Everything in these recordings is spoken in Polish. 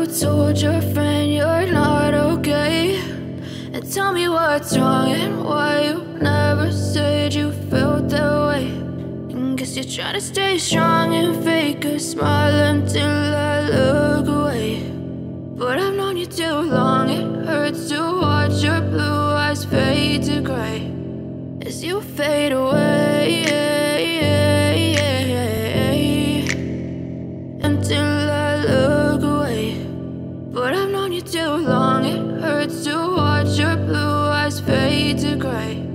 told your friend you're not okay? And tell me what's wrong and why you never said you felt that way. And guess you're trying to stay strong and fake a smile until I look away. But I've known you too long, it hurts to watch your blue eyes fade to gray as you fade away, until I look away. But I've known you too long, it hurts to watch your blue eyes fade to gray.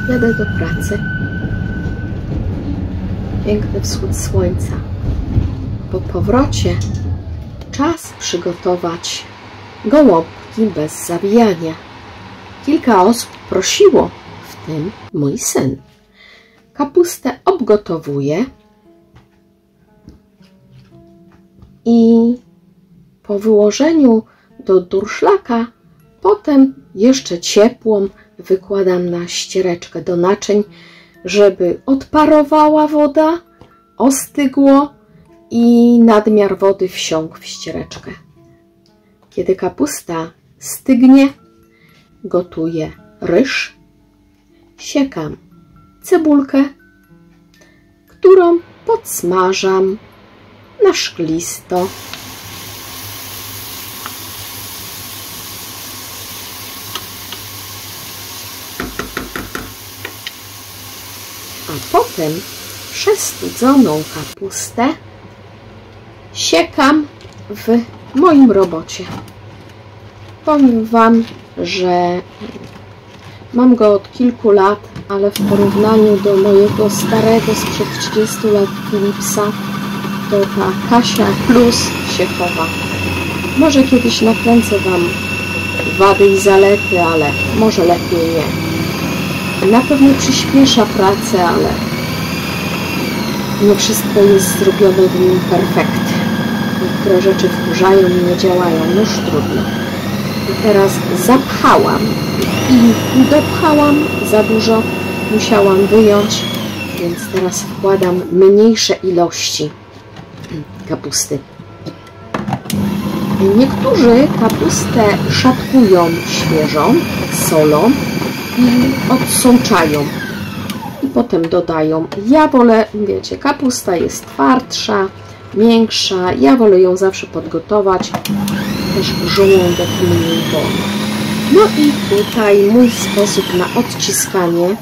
Jadę do pracy. Piękny wschód słońca. Po powrocie czas przygotować gołąbki bez zabijania. Kilka osób prosiło, w tym mój syn. Kapustę obgotowuję i po wyłożeniu do durszlaka potem jeszcze ciepłą wykładam na ściereczkę do naczyń, żeby odparowała woda, ostygło i nadmiar wody wsiąkł w ściereczkę. Kiedy kapusta stygnie, gotuję ryż, siekam cebulkę, którą podsmażam na szklisto. A potem przestudzoną kapustę siekam w moim robocie. Powiem Wam, że mam go od kilku lat, ale w porównaniu do mojego starego sprzed 30 lat Philipsa, to ta Kasia Plus się chowa. Może kiedyś nakręcę Wam wady i zalety, ale może lepiej nie. Na pewno przyspiesza pracę, ale nie wszystko jest zrobione w nim perfekt. Niektóre rzeczy wkurzają i nie działają, już trudno. I teraz zapchałam i dopchałam za dużo, musiałam wyjąć, więc teraz wkładam mniejsze ilości kapusty. Niektórzy kapustę szatkują świeżą, solą i odsączają i potem dodają. Ja wolę, wiecie, kapusta jest twardsza, miększa, ja wolę ją zawsze podgotować, też żołądek mniej boli. No i tutaj mój sposób na odciskanie.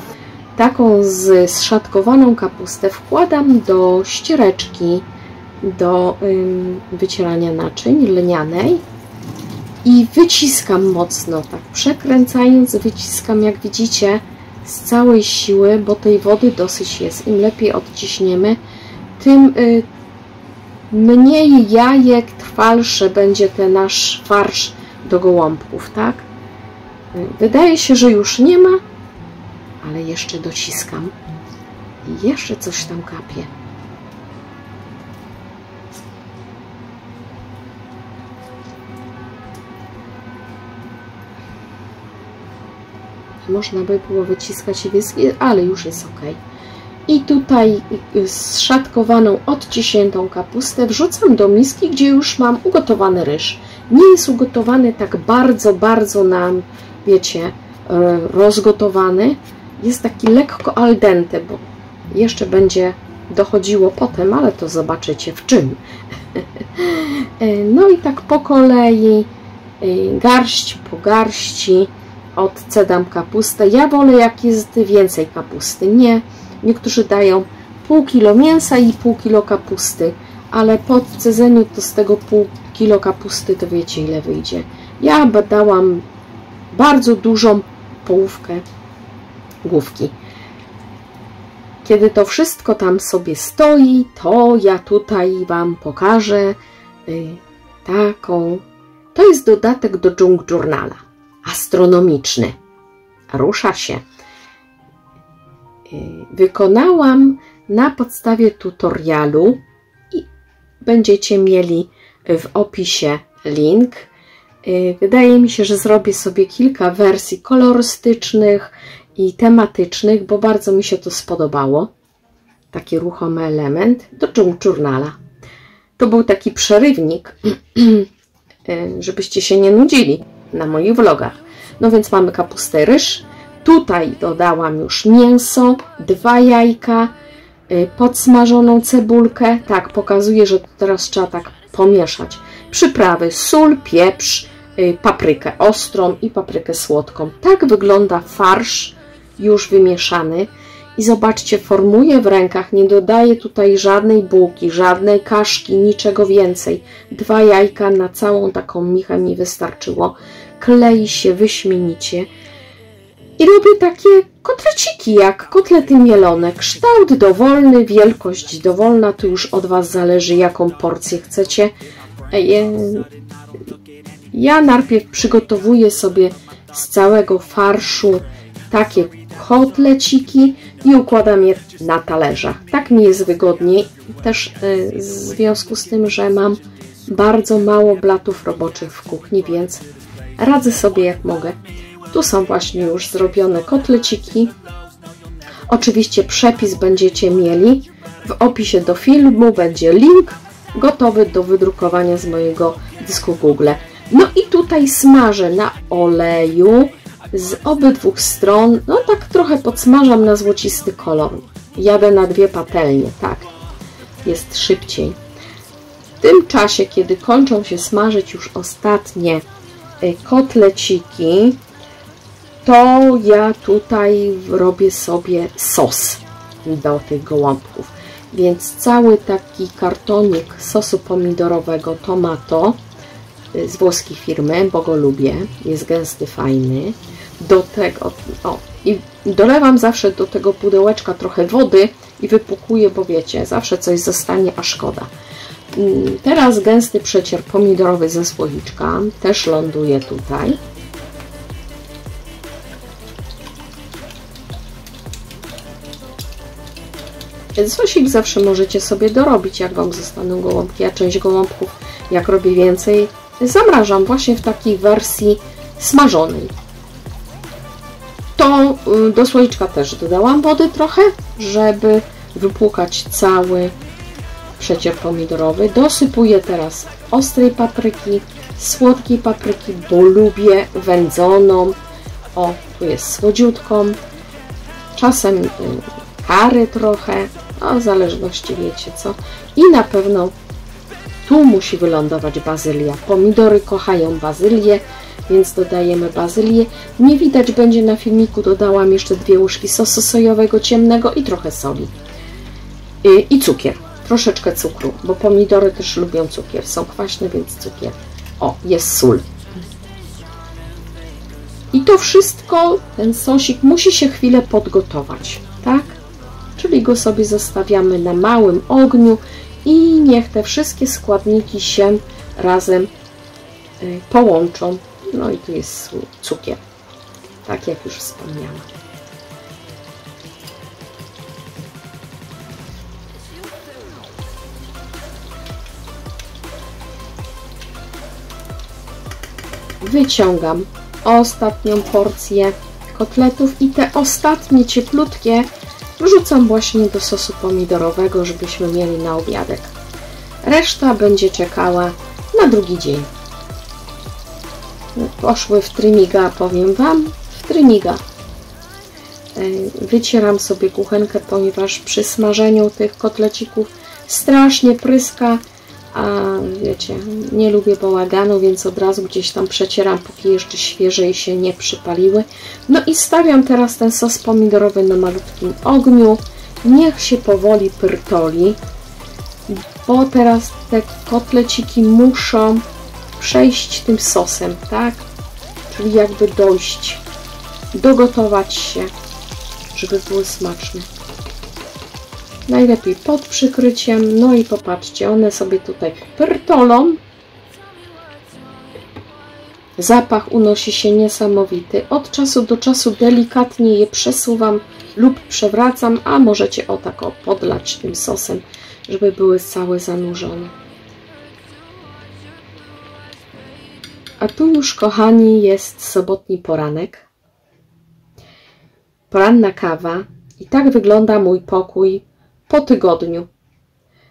Taką zszatkowaną kapustę wkładam do ściereczki do wycierania naczyń lnianej i wyciskam mocno, tak przekręcając, wyciskam, jak widzicie, z całej siły, bo tej wody dosyć jest. Im lepiej odciśniemy, tym mniej jajek, trwalszy będzie ten nasz farsz do gołąbków, tak? Wydaje się, że już nie ma, ale jeszcze dociskam i jeszcze coś tam kapie. Można by było wyciskać i ale już jest ok. I tutaj zszatkowaną, odciśniętą kapustę wrzucam do miski, gdzie już mam ugotowany ryż. Nie jest ugotowany tak bardzo nam, wiecie, rozgotowany. Jest taki lekko al dente, bo jeszcze będzie dochodziło potem, ale to zobaczycie w czym. No i tak po kolei, garść po garści odcedam kapustę. Ja wolę, jak jest więcej kapusty. Nie, niektórzy dają pół kilo mięsa i pół kilo kapusty, ale po odcedzeniu to z tego pół kilo kapusty to wiecie, ile wyjdzie. Ja dałam bardzo dużą połówkę główki. Kiedy to wszystko tam sobie stoi, to ja tutaj Wam pokażę taką, to jest dodatek do Junk Journala, astronomiczny. Rusza się. Wykonałam na podstawie tutorialu i będziecie mieli w opisie link. Wydaje mi się, że zrobię sobie kilka wersji kolorystycznych i tematycznych, bo bardzo mi się to spodobało. Taki ruchomy element do journala. To był taki przerywnik, żebyście się nie nudzili na moich vlogach. No więc mamy kapustę, ryż. Tutaj dodałam już mięso, 2 jajka, podsmażoną cebulkę. Tak, pokazuję, że teraz trzeba tak pomieszać. Przyprawy, sól, pieprz, paprykę ostrą i paprykę słodką. Tak wygląda farsz już wymieszany. I zobaczcie, formuję w rękach, nie dodaję tutaj żadnej bułki, żadnej kaszki, niczego więcej. 2 jajka na całą taką michę mi wystarczyło. Klei się wyśmienicie. I robię takie kotleciki, jak kotlety mielone. Kształt dowolny, wielkość dowolna, tu już od Was zależy, jaką porcję chcecie. Ja najpierw przygotowuję sobie z całego farszu takie kotleciki i układam je na talerzach. Tak mi jest wygodniej, też w związku z tym, że mam bardzo mało blatów roboczych w kuchni, więc radzę sobie jak mogę. Tu są właśnie już zrobione kotleciki. Oczywiście przepis będziecie mieli. W opisie do filmu będzie link gotowy do wydrukowania z mojego dysku Google. No i tutaj smażę na oleju z obydwu stron. No tak trochę podsmażam na złocisty kolor. Jadę na 2 patelnie, tak. Jest szybciej. W tym czasie, kiedy kończą się smażyć już ostatnie kotleciki, to ja tutaj robię sobie sos do tych gołąbków. Więc cały taki kartonik sosu pomidorowego tomato z włoskiej firmy, bo go lubię, jest gęsty, fajny. Do tego, i dolewam zawsze do tego pudełeczka trochę wody i wypłukuję, bo wiecie, zawsze coś zostanie, a szkoda. Teraz gęsty przecier pomidorowy ze słoiczka też ląduje tutaj. Sosik zawsze możecie sobie dorobić, jak Wam zostaną gołąbki. Ja część gołąbków, jak robię więcej, zamrażam właśnie w takiej wersji smażonej. To do słoiczka też dodałam wody trochę, żeby wypłukać cały przecier pomidorowy. Dosypuję teraz ostrej papryki, słodkiej papryki, bo lubię wędzoną. O, tu jest słodziutką. Czasem kary trochę, w zależności wiecie co. I na pewno tu musi wylądować bazylia. Pomidory kochają bazylię, więc dodajemy bazylię. Nie widać będzie na filmiku, dodałam jeszcze 2 łyżki sosu sojowego ciemnego i trochę soli. I cukier, troszeczkę cukru, bo pomidory też lubią cukier, są kwaśne, więc cukier. O, jest sól. I to wszystko, ten sosik musi się chwilę podgotować, tak? Czyli go sobie zostawiamy na małym ogniu i niech te wszystkie składniki się razem połączą. No i tu jest cukier, tak jak już wspomniałam. Wyciągam ostatnią porcję kotletów i te ostatnie cieplutkie wrzucam właśnie do sosu pomidorowego, żebyśmy mieli na obiadek. Reszta będzie czekała na drugi dzień. Poszły w trymiga, powiem Wam, w trymiga. Wycieram sobie kuchenkę, ponieważ przy smażeniu tych kotlecików strasznie pryska, a wiecie, nie lubię bałaganu, więc od razu gdzieś tam przecieram, póki jeszcze świeże i się nie przypaliły. No i stawiam teraz ten sos pomidorowy na malutkim ogniu. Niech się powoli pyrtoli, bo teraz te kotleciki muszą przejść tym sosem, tak? Czyli jakby dojść, dogotować się, żeby były smaczne. Najlepiej pod przykryciem. No i popatrzcie, one sobie tutaj pyrtolą. Zapach unosi się niesamowity. Od czasu do czasu delikatnie je przesuwam lub przewracam, a możecie o tak podlać tym sosem, żeby były całe zanurzone. A tu już, kochani, jest sobotni poranek. Poranna kawa. I tak wygląda mój pokój po tygodniu.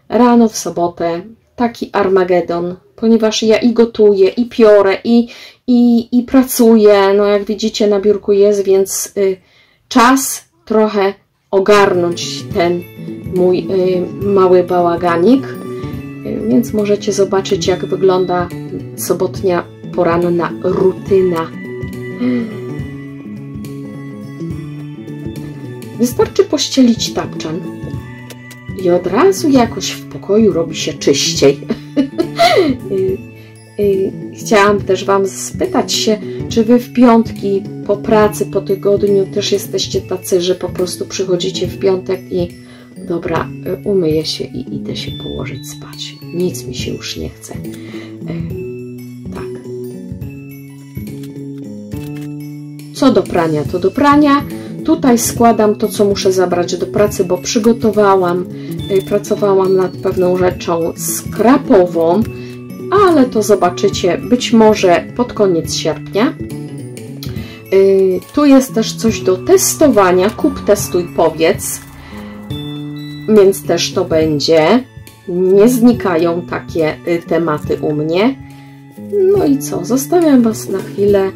Rano w sobotę taki Armagedon, ponieważ ja i gotuję, i piorę, i pracuję. No jak widzicie, na biurku jest, więc czas trochę ogarnąć ten mój mały bałaganik. Więc możecie zobaczyć, jak wygląda sobotnia poranna rutyna. Wystarczy pościelić tapczan i od razu jakoś w pokoju robi się czyściej. Chciałam też Wam spytać się, czy Wy w piątki po pracy, po tygodniu też jesteście tacy, że po prostu przychodzicie w piątek i dobra, umyję się i idę się położyć spać. Nic mi się już nie chce. Tak. Co do prania, to do prania. Tutaj składam to, co muszę zabrać do pracy, bo pracowałam nad pewną rzeczą skrapową, ale to zobaczycie być może pod koniec sierpnia. Tu jest też coś do testowania. Kup, testuj, powiedz. Więc też to będzie. Nie znikają takie tematy u mnie. No i co? Zostawiam Was na chwilę.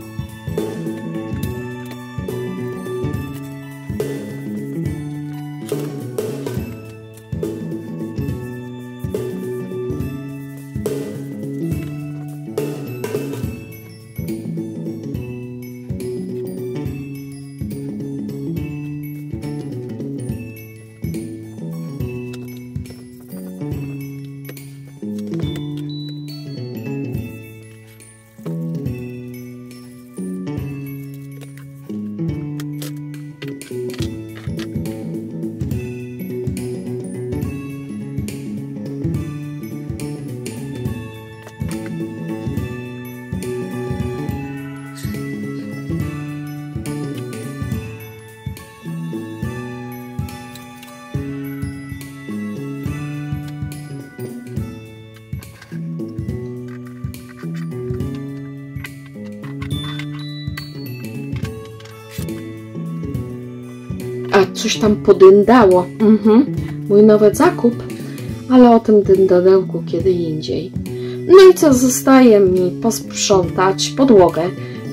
A coś tam podyndało. Mój nowy zakup, ale o tym dyndadełku kiedy indziej. No i co, zostaje mi posprzątać podłogę.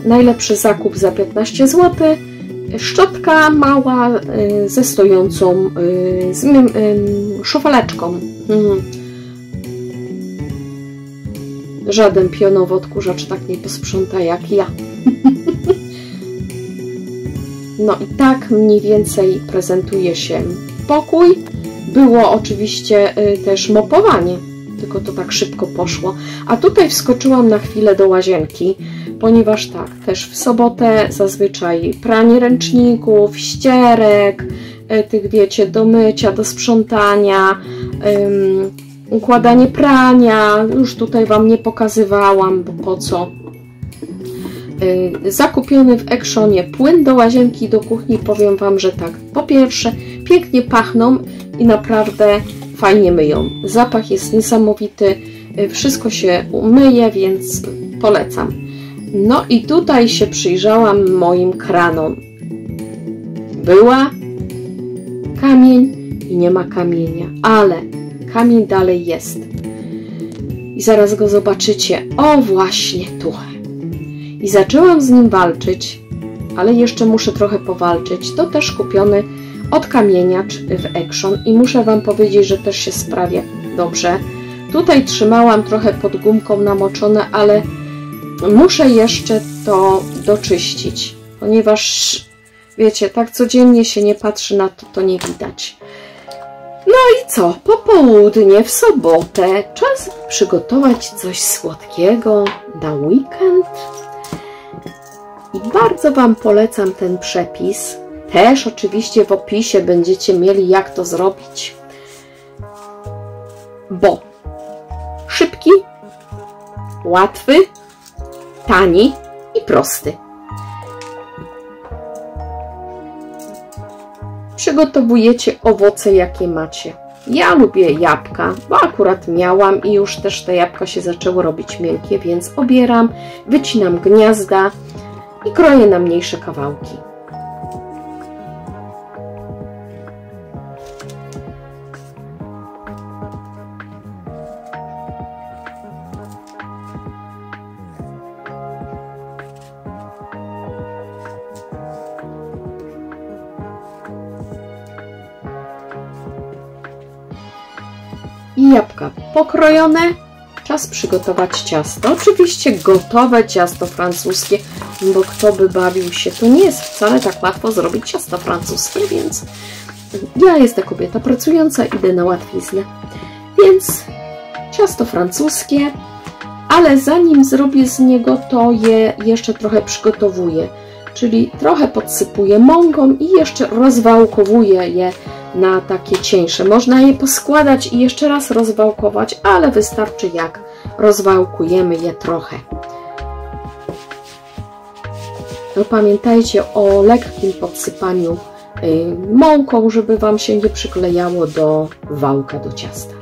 Najlepszy zakup za 15 zł. Szczotka mała ze stojącą szufeleczką. Żaden pionowy odkurzacz tak nie posprząta jak ja. No i tak mniej więcej prezentuje się pokój. Było oczywiście też mopowanie, tylko to tak szybko poszło. A tutaj wskoczyłam na chwilę do łazienki, ponieważ tak, też w sobotę zazwyczaj pranie ręczników, ścierek, tych wiecie, do mycia, do sprzątania, układanie prania. Już tutaj Wam nie pokazywałam, bo po co. Zakupiony w Actionie płyn do łazienki i do kuchni, powiem Wam, że tak, po pierwsze pięknie pachną i naprawdę fajnie myją. Zapach jest niesamowity, wszystko się umyje, więc polecam. No i tutaj się przyjrzałam moim kranom. Była kamień i nie ma kamienia, ale kamień dalej jest. I zaraz go zobaczycie. O, właśnie tu. I zaczęłam z nim walczyć, ale jeszcze muszę trochę powalczyć. To też kupiony od kamieniacz w Action i muszę Wam powiedzieć, że też się sprawia dobrze. Tutaj trzymałam trochę pod gumką namoczone, ale muszę jeszcze to doczyścić, ponieważ wiecie, tak codziennie się nie patrzy na to, to nie widać. No i co? Popołudnie w sobotę czas przygotować coś słodkiego na weekend. I bardzo Wam polecam ten przepis. Też oczywiście w opisie będziecie mieli, jak to zrobić. Bo szybki, łatwy, tani i prosty. Przygotowujecie owoce, jakie macie. Ja lubię jabłka, bo akurat miałam i już też te jabłka się zaczęły robić miękkie, więc obieram, wycinam gniazda i kroję na mniejsze kawałki. I jabłka pokrojone. Czas przygotować ciasto. Oczywiście gotowe ciasto francuskie, bo kto by bawił się, to nie jest wcale tak łatwo zrobić ciasto francuskie, więc ja jestem kobieta pracująca, idę na łatwiznę. Więc ciasto francuskie, ale zanim zrobię z niego, to je jeszcze trochę przygotowuję, czyli trochę podsypuję mąką i jeszcze rozwałkowuję je na takie cieńsze. Można je poskładać i jeszcze raz rozwałkować, ale wystarczy jak rozwałkujemy je trochę. No pamiętajcie o lekkim podsypaniu mąką, żeby Wam się nie przyklejało do wałka, do ciasta.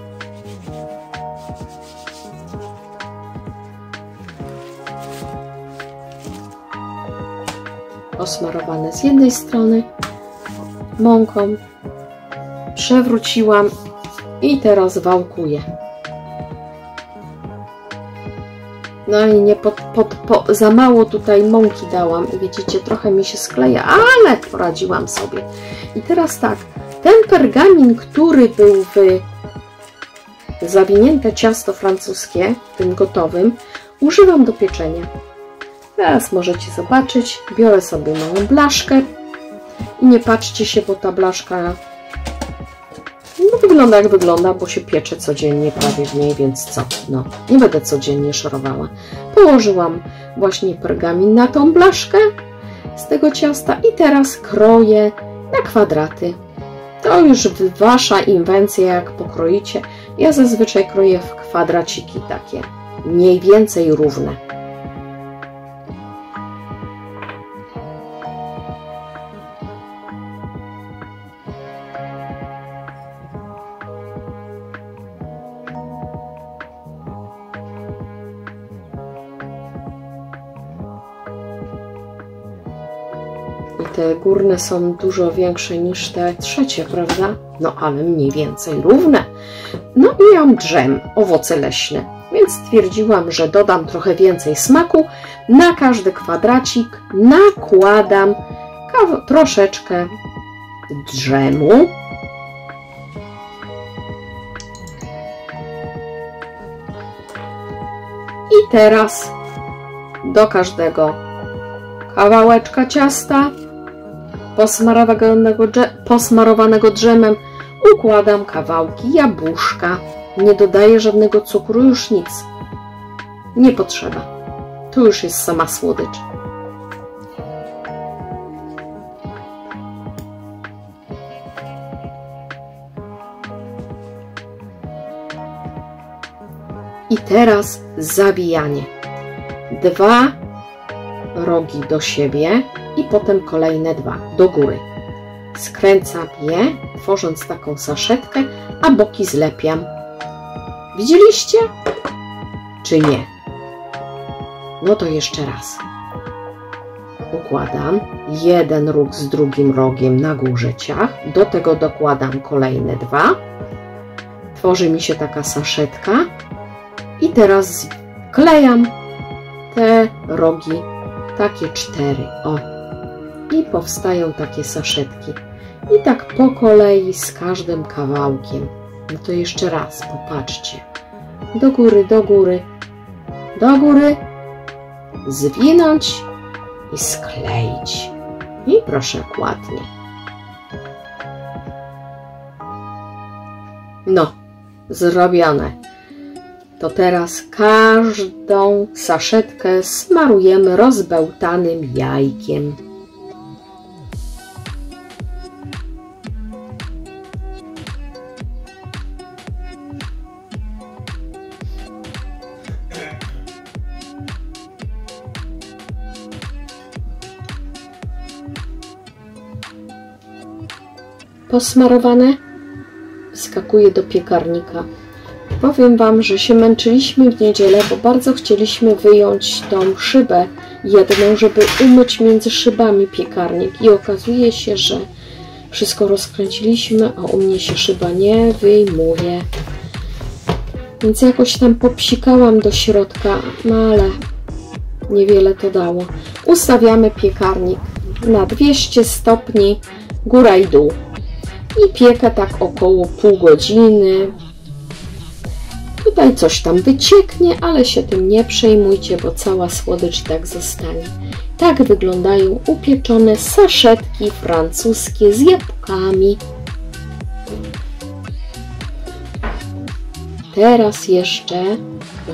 Osmarowane z jednej strony mąką, przewróciłam i teraz wałkuję. No i nie za mało tutaj mąki dałam i widzicie, trochę mi się skleja, ale poradziłam sobie. I teraz tak, ten pergamin, który był w zawinięte ciasto francuskie, tym gotowym, używam do pieczenia. Teraz możecie zobaczyć, biorę sobie małą blaszkę i nie patrzcie się, bo ta blaszka no, wygląda jak wygląda, bo się piecze codziennie prawie w niej, więc co? No, nie będę codziennie szorowała. Położyłam właśnie pergamin na tą blaszkę z tego ciasta i teraz kroję na kwadraty. To już Wasza inwencja, jak pokroicie. Ja zazwyczaj kroję w kwadraciki takie, mniej więcej równe. I te górne są dużo większe niż te trzecie, prawda? No ale mniej więcej równe. No i mam drzem, owoce leśne, więc stwierdziłam, że dodam trochę więcej smaku. Na każdy kwadracik nakładam troszeczkę drzemu. I teraz do każdego kawałeczka ciasta posmarowanego drzemem układam kawałki jabłuszka. Nie dodaję żadnego cukru, już nic nie potrzeba. Tu już jest sama słodycz. I teraz zawijanie. 2 rogi do siebie i potem kolejne 2 do góry. Skręcam je, tworząc taką saszetkę, a boki zlepiam. Widzieliście? Czy nie? No to jeszcze raz. Układam jeden róg z drugim rogiem na górze ciach. Do tego dokładam kolejne 2. Tworzy mi się taka saszetka. I teraz klejam te rogi, takie 4. O. I powstają takie saszetki. I tak po kolei z każdym kawałkiem. No to jeszcze raz, popatrzcie. Do góry, do góry, do góry. Zwinąć i skleić. I proszę, jak ładnie. No, zrobione. To teraz każdą saszetkę smarujemy rozbełtanym jajkiem. Posmarowane z wyskakuję do piekarnika. Powiem Wam, że się męczyliśmy w niedzielę, bo bardzo chcieliśmy wyjąć tą szybę jedną, żeby umyć między szybami piekarnik. I okazuje się, że wszystko rozkręciliśmy, a u mnie się szyba nie wyjmuje. Więc jakoś tam popsikałam do środka, no ale niewiele to dało. Ustawiamy piekarnik na 200 stopni, góra i dół. I piekę tak około pół godziny. Tutaj coś tam wycieknie, ale się tym nie przejmujcie, bo cała słodycz tak zostanie. Tak wyglądają upieczone saszetki francuskie z jabłkami. Teraz jeszcze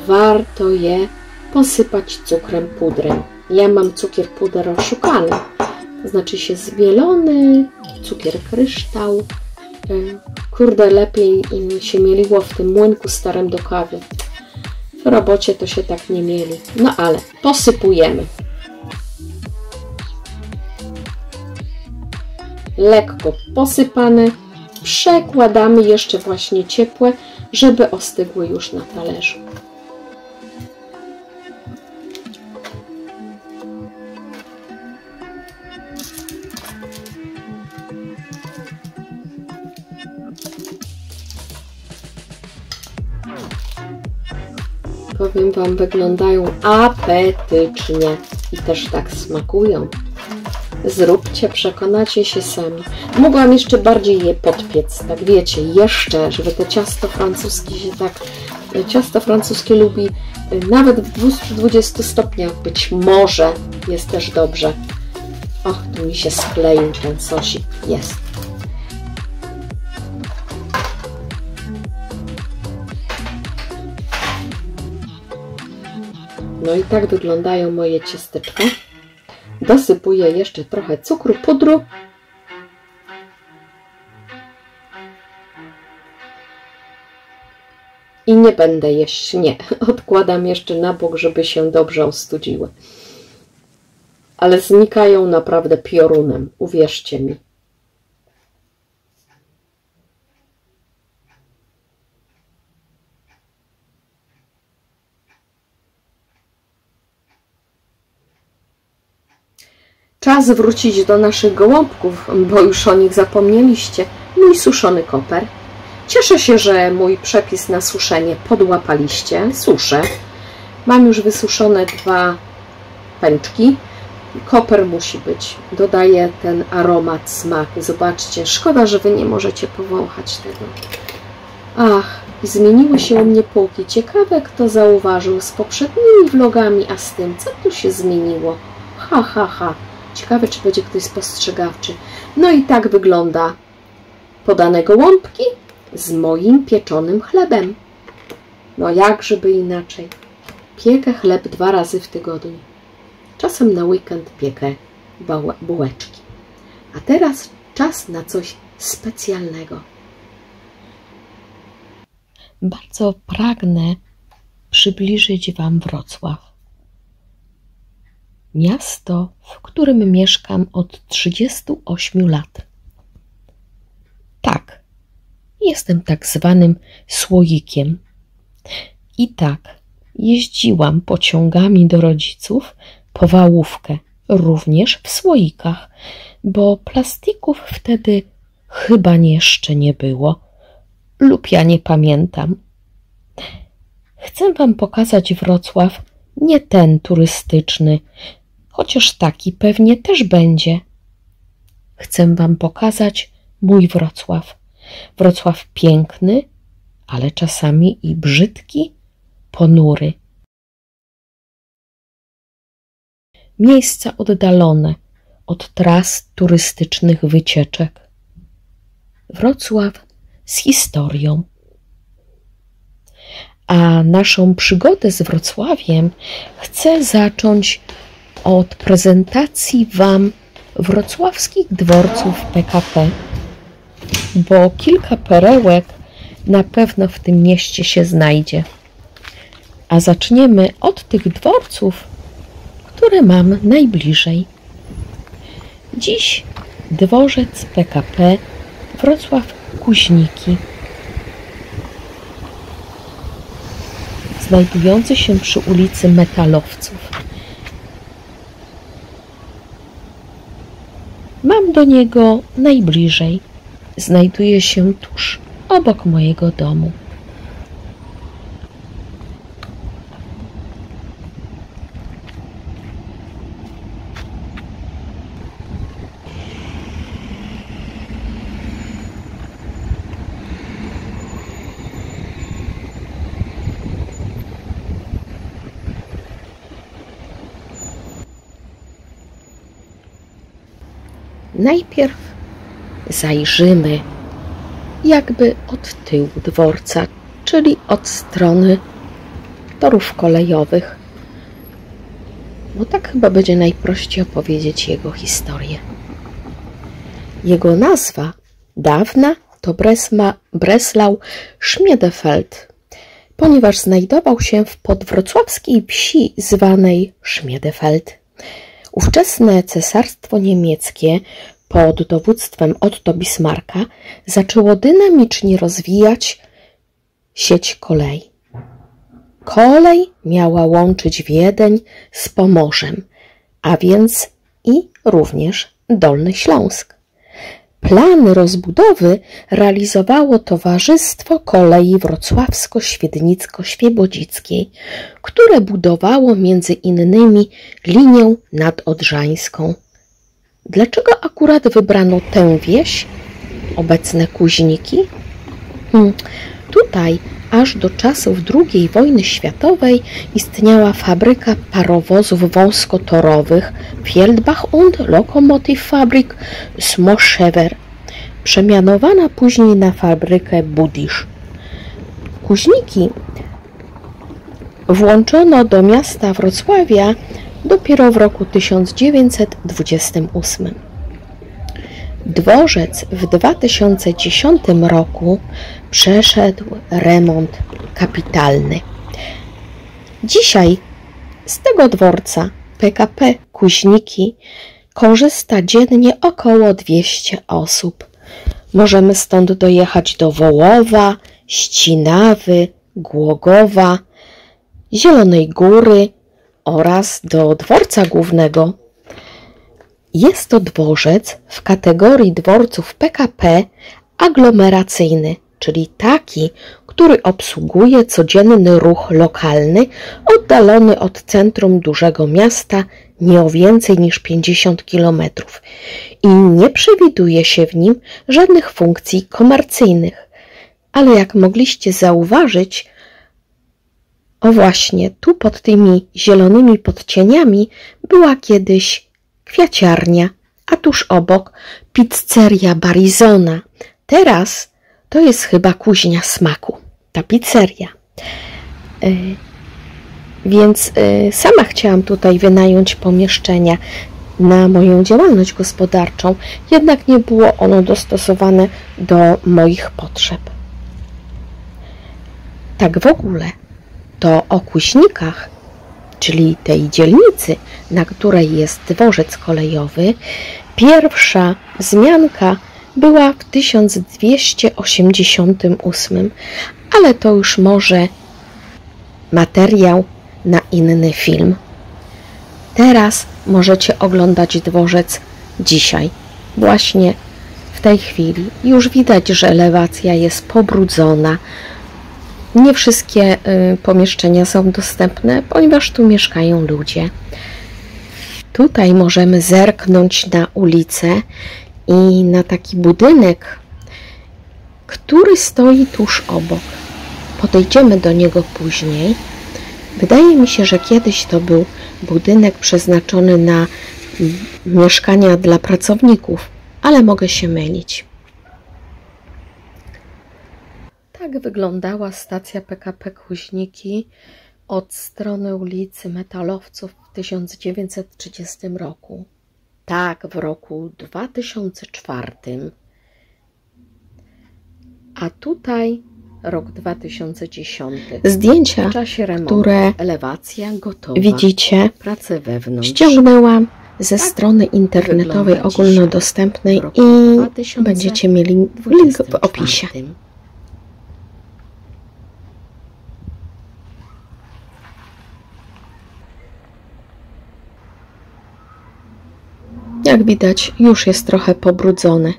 warto je posypać cukrem pudrem. Ja mam cukier puder oszukany, to znaczy się zmielony, cukier kryształ. Kurde, lepiej im się mieliło w tym młynku starym do kawy. W robocie to się tak nie mieli. No ale posypujemy. Lekko posypane. Przekładamy jeszcze właśnie ciepłe, żeby ostygły już na talerzu. Powiem Wam, wyglądają apetycznie i też tak smakują. Zróbcie, przekonacie się sami. Mogłam jeszcze bardziej je podpiec, tak wiecie, jeszcze, żeby to ciasto francuskie się tak... Ciasto francuskie lubi nawet w 220 stopniach, być może jest też dobrze. Och, tu mi się skleił ten sosik, jest. No i tak wyglądają moje ciasteczka. Dosypuję jeszcze trochę cukru, pudru. I nie będę jeść, nie. Odkładam jeszcze na bok, żeby się dobrze ostudziły. Ale znikają naprawdę piorunem, uwierzcie mi. Czas wrócić do naszych gołąbków, bo już o nich zapomnieliście. Mój suszony koper. Cieszę się, że mój przepis na suszenie podłapaliście. Suszę. Mam już wysuszone 2 pęczki. Koper musi być. Dodaje ten aromat, smak. Zobaczcie, szkoda, że Wy nie możecie powąchać tego. Ach, zmieniły się u mnie półki. Ciekawe, kto zauważył z poprzednimi vlogami, a z tym, co tu się zmieniło. Ha, ha, ha. Ciekawe, czy będzie ktoś spostrzegawczy. No i tak wygląda podane gołąbki z moim pieczonym chlebem. No jak żeby inaczej. Piekę chleb 2 razy w tygodniu. Czasem na weekend piekę bułeczki. A teraz czas na coś specjalnego. Bardzo pragnę przybliżyć Wam Wrocław. Miasto, w którym mieszkam od 38 lat. Tak, jestem tak zwanym słoikiem. I tak, jeździłam pociągami do rodziców po Wałówkę, również w słoikach, bo plastików wtedy chyba jeszcze nie było, lub ja nie pamiętam. Chcę Wam pokazać Wrocław, nie ten turystyczny, chociaż taki pewnie też będzie. Chcę Wam pokazać mój Wrocław. Wrocław piękny, ale czasami i brzydki, ponury. Miejsca oddalone od tras turystycznych wycieczek. Wrocław z historią. A naszą przygodę z Wrocławiem chcę zacząć od prezentacji Wam wrocławskich dworców PKP, bo kilka perełek na pewno w tym mieście się znajdzie. A zaczniemy od tych dworców, które mam najbliżej. Dziś dworzec PKP Wrocław-Kuźniki. znajdujący się przy ulicy Metalowców. Mam do niego najbliżej. Znajduje się tuż obok mojego domu. Najpierw zajrzymy jakby od tyłu dworca, czyli od strony torów kolejowych, bo tak chyba będzie najprościej opowiedzieć jego historię. Jego nazwa dawna to Breslau Schmiedefeld, ponieważ znajdował się w podwrocławskiej wsi zwanej Schmiedefeld. Ówczesne cesarstwo niemieckie pod dowództwem Otto Bismarcka zaczęło dynamicznie rozwijać sieć kolei. Kolej miała łączyć Wiedeń z Pomorzem, a więc i również Dolny Śląsk. Plany rozbudowy realizowało Towarzystwo Kolei Wrocławsko-Świdnicko-Świebodzickiej, które budowało między innymi linię nadodrzańską. Dlaczego akurat wybrano tę wieś, obecne Kuźniki? Tutaj aż do czasów II wojny światowej istniała fabryka parowozów wąskotorowych Feldbach und Lokomotivfabrik Smoszewer, przemianowana później na fabrykę Budysz. Kuźniki włączono do miasta Wrocławia dopiero w roku 1928. Dworzec w 2010 roku przeszedł remont kapitalny. Dzisiaj z tego dworca PKP Kuźniki korzysta dziennie około 200 osób. Możemy stąd dojechać do Wołowa, Ścinawy, Głogowa, Zielonej Góry oraz do dworca głównego. Jest to dworzec w kategorii dworców PKP aglomeracyjny, czyli taki, który obsługuje codzienny ruch lokalny oddalony od centrum dużego miasta nie o więcej niż 50 km i nie przewiduje się w nim żadnych funkcji komercyjnych. Ale jak mogliście zauważyć, o właśnie, tu pod tymi zielonymi podcieniami była kiedyś kwiaciarnia, a tuż obok pizzeria Barizona. Teraz to jest chyba Kuźnia Smaku, ta pizzeria. Więc sama chciałam tutaj wynająć pomieszczenia na moją działalność gospodarczą, jednak nie było ono dostosowane do moich potrzeb. Tak w ogóle to o Kuźnikach, czyli tej dzielnicy, na której jest dworzec kolejowy, pierwsza wzmianka była w 1288, ale to już może materiał na inny film. Teraz możecie oglądać dworzec dzisiaj, właśnie w tej chwili. Już widać, że elewacja jest pobrudzona. Nie wszystkie pomieszczenia są dostępne, ponieważ tu mieszkają ludzie. Tutaj możemy zerknąć na ulicę i na taki budynek, który stoi tuż obok. Podejdziemy do niego później. Wydaje mi się, że kiedyś to był budynek przeznaczony na mieszkania dla pracowników, ale mogę się mylić. Tak wyglądała stacja PKP Kuźniki od strony ulicy Metalowców w 1930 roku. Tak, w roku 2004. A tutaj rok 2010. Zdjęcia, w czasie remontu, które elewacja gotowa, widzicie, prace wewnątrz, ściągnęłam ze strony internetowej ogólnodostępnej i będziecie mieli link w opisie. Jak widać, już jest trochę pobrudzony.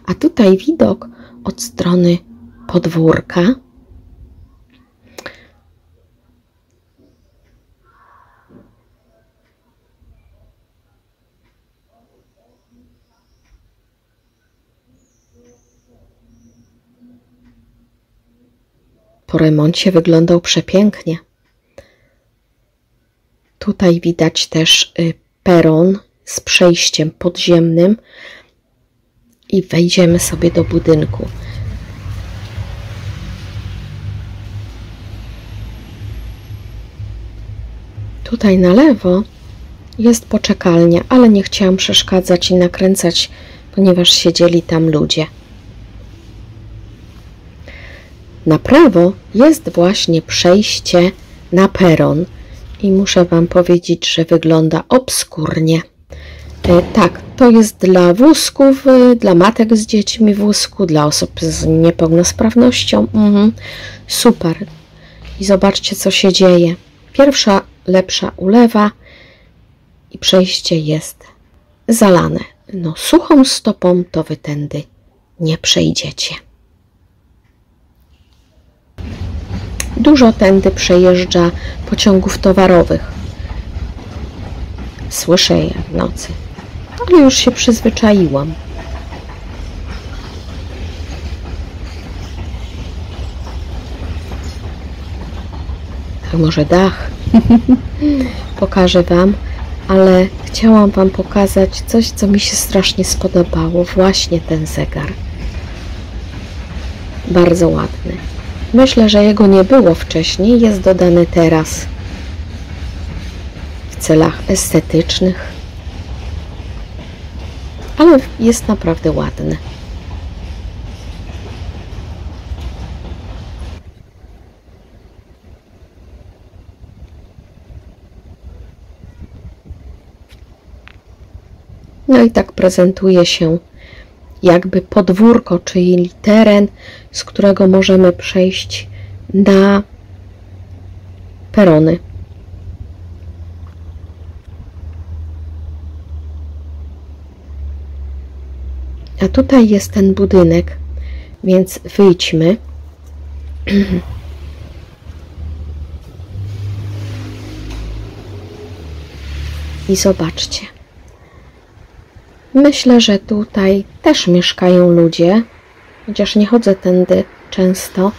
A tutaj widok od strony podwórka. Po remoncie wyglądał przepięknie. Tutaj widać też peron z przejściem podziemnym i wejdziemy sobie do budynku. Tutaj na lewo jest poczekalnia, ale nie chciałam przeszkadzać i nakręcać, ponieważ siedzieli tam ludzie. Na prawo jest właśnie przejście na peron i muszę Wam powiedzieć, że wygląda obskurnie. Tak, to jest dla wózków, dla matek z dziećmi wózku, dla osób z niepełnosprawnością. Super. I zobaczcie, co się dzieje. Pierwsza lepsza ulewa i przejście jest zalane. No, suchą stopą to Wy tędy nie przejdziecie. Dużo tędy przejeżdża pociągów towarowych. Słyszę je w nocy, ale już się przyzwyczaiłam. A może dach? Pokażę Wam, ale chciałam Wam pokazać coś, co mi się strasznie spodobało. Właśnie ten zegar. Bardzo ładny. Myślę, że jego nie było wcześniej, jest dodany teraz w celach estetycznych, ale jest naprawdę ładny. No i tak prezentuje się jakby podwórko, czyli teren, z którego możemy przejść na perony. A tutaj jest ten budynek, więc wyjdźmy. I zobaczcie. Myślę, że tutaj też mieszkają ludzie, chociaż nie chodzę tędy często,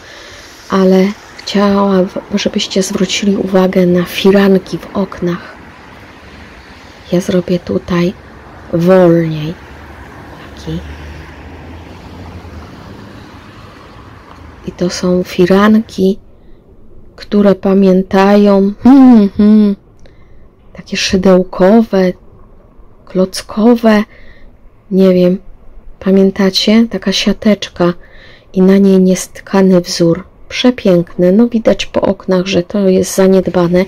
ale chciałam, żebyście zwrócili uwagę na firanki w oknach. Ja zrobię tutaj wolniej. Taki. I to są firanki, które pamiętają takie szydełkowe, klockowe, nie wiem, pamiętacie? Taka siateczka i na niej niestkany wzór. Przepiękny, no widać po oknach, że to jest zaniedbane.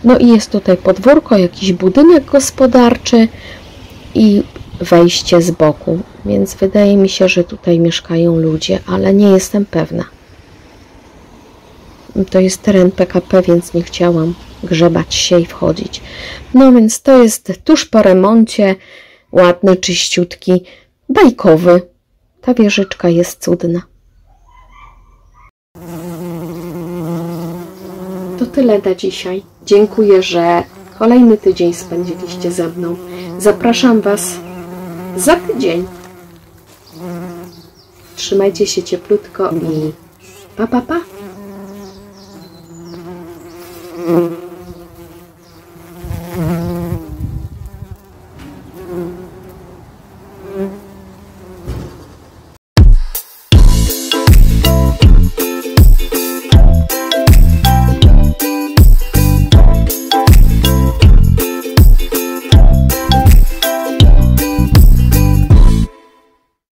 No i jest tutaj podwórko, jakiś budynek gospodarczy i wejście z boku, więc wydaje mi się, że tutaj mieszkają ludzie, ale nie jestem pewna. To jest teren PKP, więc nie chciałam grzebać się i wchodzić. No więc to jest tuż po remoncie, ładny, czyściutki, bajkowy. Ta wieżyczka jest cudna. To tyle na dzisiaj. Dziękuję, że kolejny tydzień spędziliście ze mną. Zapraszam Was za tydzień. Trzymajcie się cieplutko i pa, pa, pa.